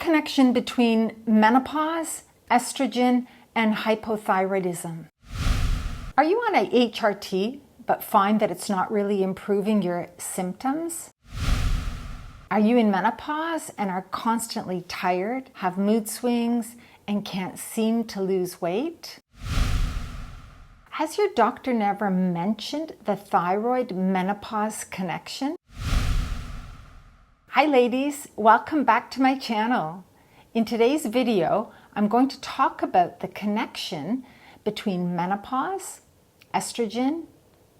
connection between menopause, estrogen, and hypothyroidism? Are you on a HRT but find that it's not really improving your symptoms? Are you in menopause and are constantly tired, have mood swings, and can't seem to lose weight? Has your doctor never mentioned the thyroid-menopause connection? Hi ladies, welcome back to my channel. In today's video, I'm going to talk about the connection between menopause, estrogen,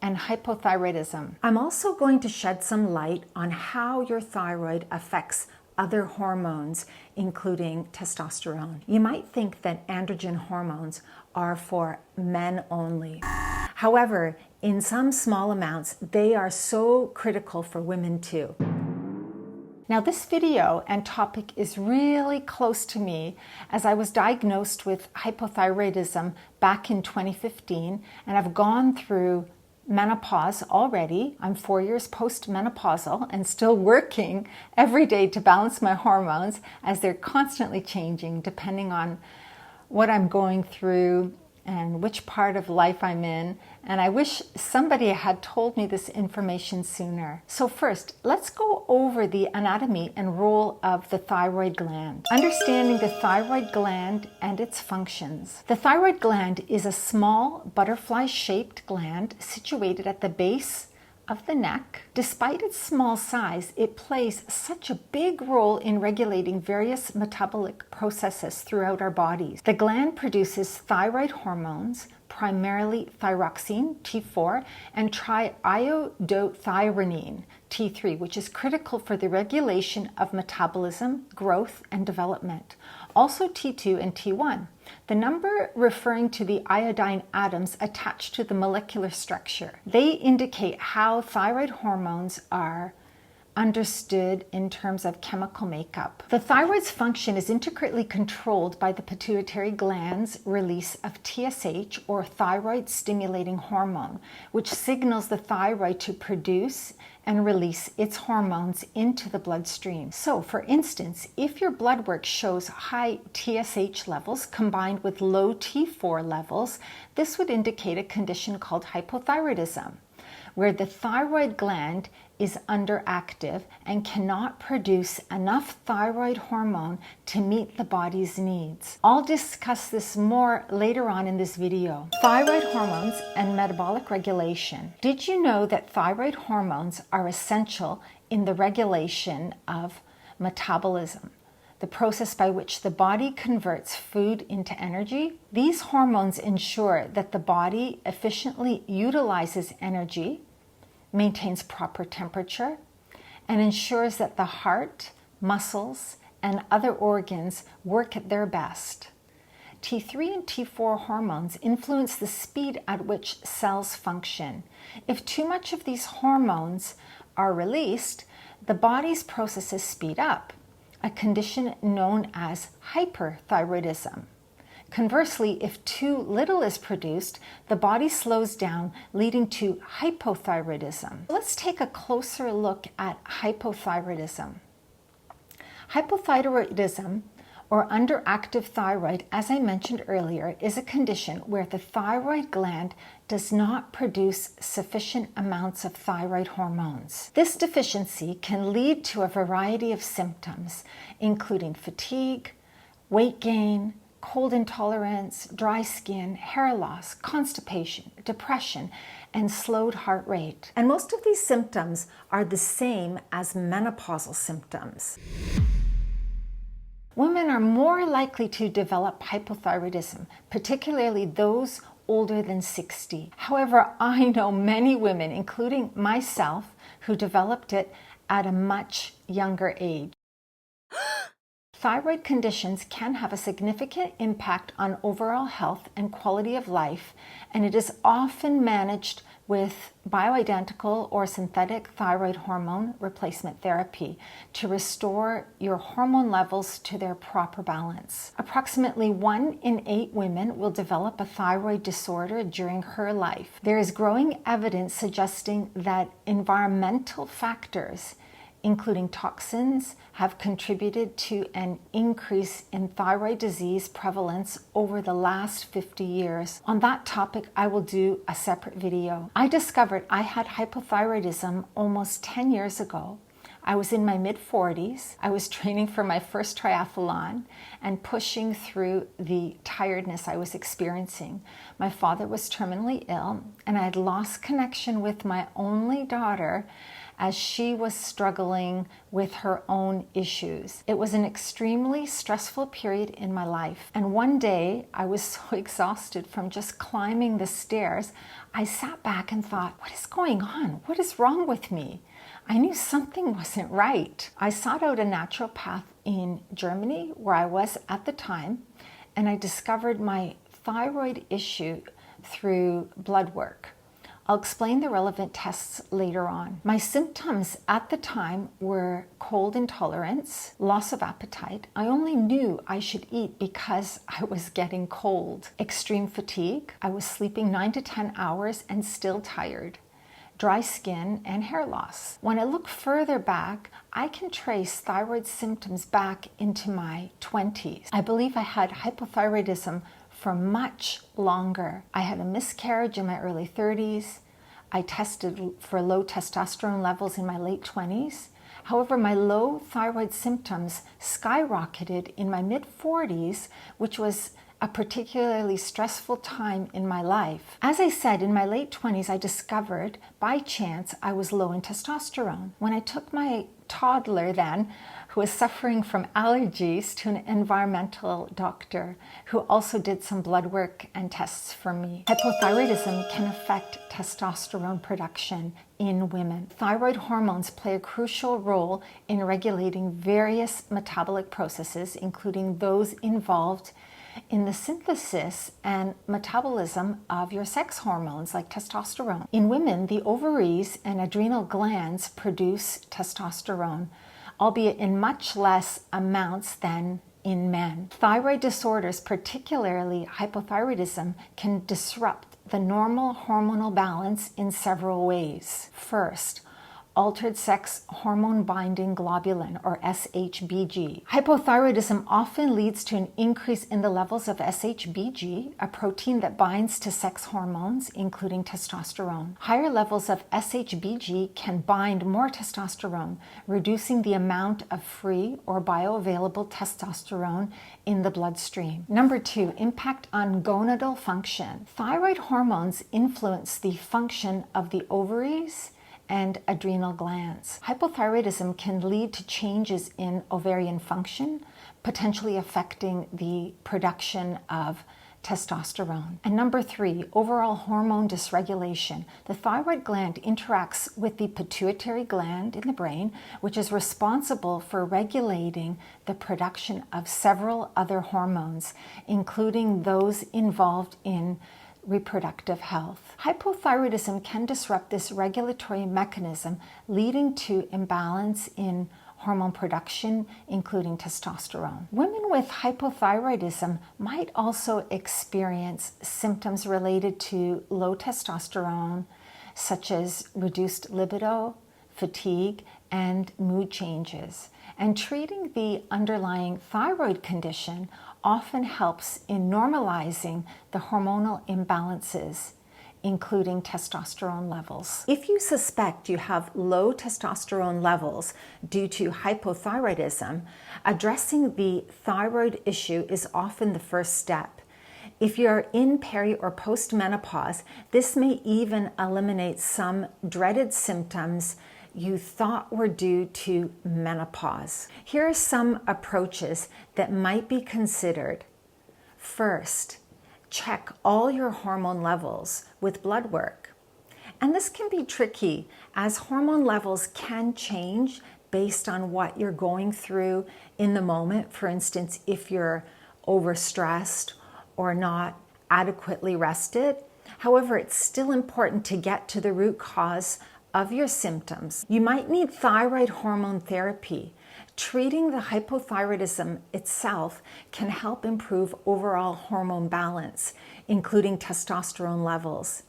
and hypothyroidism. I'm also going to shed some light on how your thyroid affects other hormones, including testosterone. You might think that androgen hormones are for men only. However, in some small amounts, they are so critical for women too. Now this video and topic is really close to me as I was diagnosed with hypothyroidism back in 2015 and I've gone through menopause already. I'm 4 years post-menopausal and still working every day to balance my hormones as they're constantly changing depending on what I'm going through and which part of life I'm in. And I wish somebody had told me this information sooner. So first, let's go over the anatomy and role of the thyroid gland. Understanding the thyroid gland and its functions. The thyroid gland is a small butterfly-shaped gland situated at the base of the neck. Despite its small size, it plays such a big role in regulating various metabolic processes throughout our bodies. The gland produces thyroid hormones, primarily thyroxine, T4, and triiodothyronine, T3, which is critical for the regulation of metabolism, growth, and development. Also T2 and T1. The number referring to the iodine atoms attached to the molecular structure. They indicate how thyroid hormones are understood in terms of chemical makeup. The thyroid's function is intricately controlled by the pituitary gland's release of TSH, or thyroid stimulating hormone, which signals the thyroid to produce and release its hormones into the bloodstream. So for instance, if your blood work shows high TSH levels combined with low T4 levels, this would indicate a condition called hypothyroidism, where the thyroid gland is underactive and cannot produce enough thyroid hormone to meet the body's needs. I'll discuss this more later on in this video. Thyroid hormones and metabolic regulation. Did you know that thyroid hormones are essential in the regulation of metabolism, the process by which the body converts food into energy? These hormones ensure that the body efficiently utilizes energy, maintains proper temperature, and ensures that the heart, muscles, and other organs work at their best. T3 and T4 hormones influence the speed at which cells function. If too much of these hormones are released, the body's processes speed up, a condition known as hyperthyroidism. Conversely, if too little is produced, the body slows down, leading to hypothyroidism. Let's take a closer look at hypothyroidism. Hypothyroidism, or underactive thyroid, as I mentioned earlier, is a condition where the thyroid gland does not produce sufficient amounts of thyroid hormones. This deficiency can lead to a variety of symptoms, including fatigue, weight gain, cold intolerance, dry skin, hair loss, constipation, depression, and slowed heart rate. And most of these symptoms are the same as menopausal symptoms. Women are more likely to develop hypothyroidism, particularly those older than 60. However, I know many women, including myself, who developed it at a much younger age. Thyroid conditions can have a significant impact on overall health and quality of life, and it is often managed with bioidentical or synthetic thyroid hormone replacement therapy to restore your hormone levels to their proper balance. Approximately 1 in 8 women will develop a thyroid disorder during her life. There is growing evidence suggesting that environmental factors, including toxins, have contributed to an increase in thyroid disease prevalence over the last 50 years. On that topic, I will do a separate video. I discovered I had hypothyroidism almost 10 years ago. I was in my mid-40s. I was training for my first triathlon and pushing through the tiredness I was experiencing. My father was terminally ill, and I had lost connection with my only daughter as she was struggling with her own issues. It was an extremely stressful period in my life. And one day, I was so exhausted from just climbing the stairs, I sat back and thought, what is going on? What is wrong with me? I knew something wasn't right. I sought out a naturopath in Germany, where I was at the time, and I discovered my thyroid issue through blood work. I'll explain the relevant tests later on. My symptoms at the time were cold intolerance, loss of appetite. I only knew I should eat because I was getting cold. Extreme fatigue. I was sleeping 9 to 10 hours and still tired. Dry skin and hair loss. When I look further back, I can trace thyroid symptoms back into my 20s. I believe I had hypothyroidism for much longer. I had a miscarriage in my early 30s. I tested for low testosterone levels in my late 20s. However, my low thyroid symptoms skyrocketed in my mid-40s, which was a particularly stressful time in my life. As I said, in my late 20s, I discovered by chance I was low in testosterone. When I took my toddler then, who was suffering from allergies, to an environmental doctor who also did some blood work and tests for me. Hypothyroidism can affect testosterone production in women. Thyroid hormones play a crucial role in regulating various metabolic processes, including those involved in the synthesis and metabolism of your sex hormones like testosterone. In women, the ovaries and adrenal glands produce testosterone, albeit in much less amounts than in men. Thyroid disorders, particularly hypothyroidism, can disrupt the normal hormonal balance in several ways. First, altered sex hormone binding globulin, or SHBG. Hypothyroidism often leads to an increase in the levels of SHBG, a protein that binds to sex hormones, including testosterone. Higher levels of SHBG can bind more testosterone, reducing the amount of free or bioavailable testosterone in the bloodstream. Number 2, impact on gonadal function. Thyroid hormones influence the function of the ovaries and adrenal glands. Hypothyroidism can lead to changes in ovarian function, potentially affecting the production of testosterone. And number 3, overall hormone dysregulation. The thyroid gland interacts with the pituitary gland in the brain, which is responsible for regulating the production of several other hormones, including those involved in reproductive health. Hypothyroidism can disrupt this regulatory mechanism, leading to imbalance in hormone production, including testosterone. Women with hypothyroidism might also experience symptoms related to low testosterone, such as reduced libido, fatigue, and mood changes. And treating the underlying thyroid condition often helps in normalizing the hormonal imbalances, including testosterone levels. If you suspect you have low testosterone levels due to hypothyroidism, addressing the thyroid issue is often the first step. If you're in peri or post-menopause, this may even eliminate some dreaded symptoms you thought were due to menopause. Here are some approaches that might be considered. First, check all your hormone levels with blood work. And this can be tricky, as hormone levels can change based on what you're going through in the moment. For instance, if you're overstressed or not adequately rested. However, it's still important to get to the root cause of your symptoms. You might need thyroid hormone therapy. Treating the hypothyroidism itself can help improve overall hormone balance, including testosterone levels.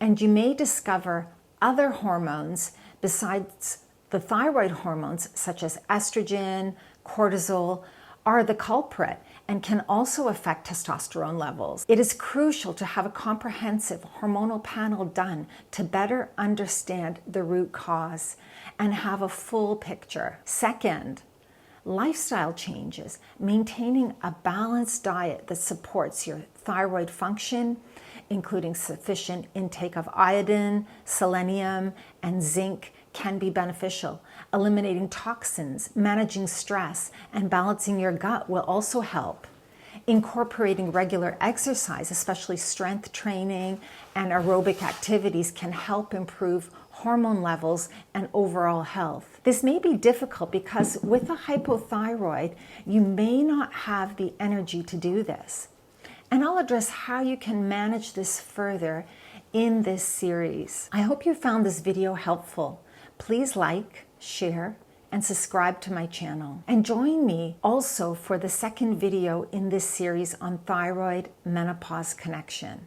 And you may discover other hormones besides The thyroid hormones, such as estrogen, cortisol, are the culprit and can also affect testosterone levels. It is crucial to have a comprehensive hormonal panel done to better understand the root cause and have a full picture. Second, lifestyle changes. Maintaining a balanced diet that supports your thyroid function, including sufficient intake of iodine, selenium, and zinc, can be beneficial. Eliminating toxins, managing stress, and balancing your gut will also help. Incorporating regular exercise, especially strength training and aerobic activities, can help improve hormone levels and overall health. This may be difficult because with a hypothyroid, you may not have the energy to do this. And I'll address how you can manage this further in this series. I hope you found this video helpful. Please like, share, and subscribe to my channel. And join me also for the second video in this series on thyroid menopause connection.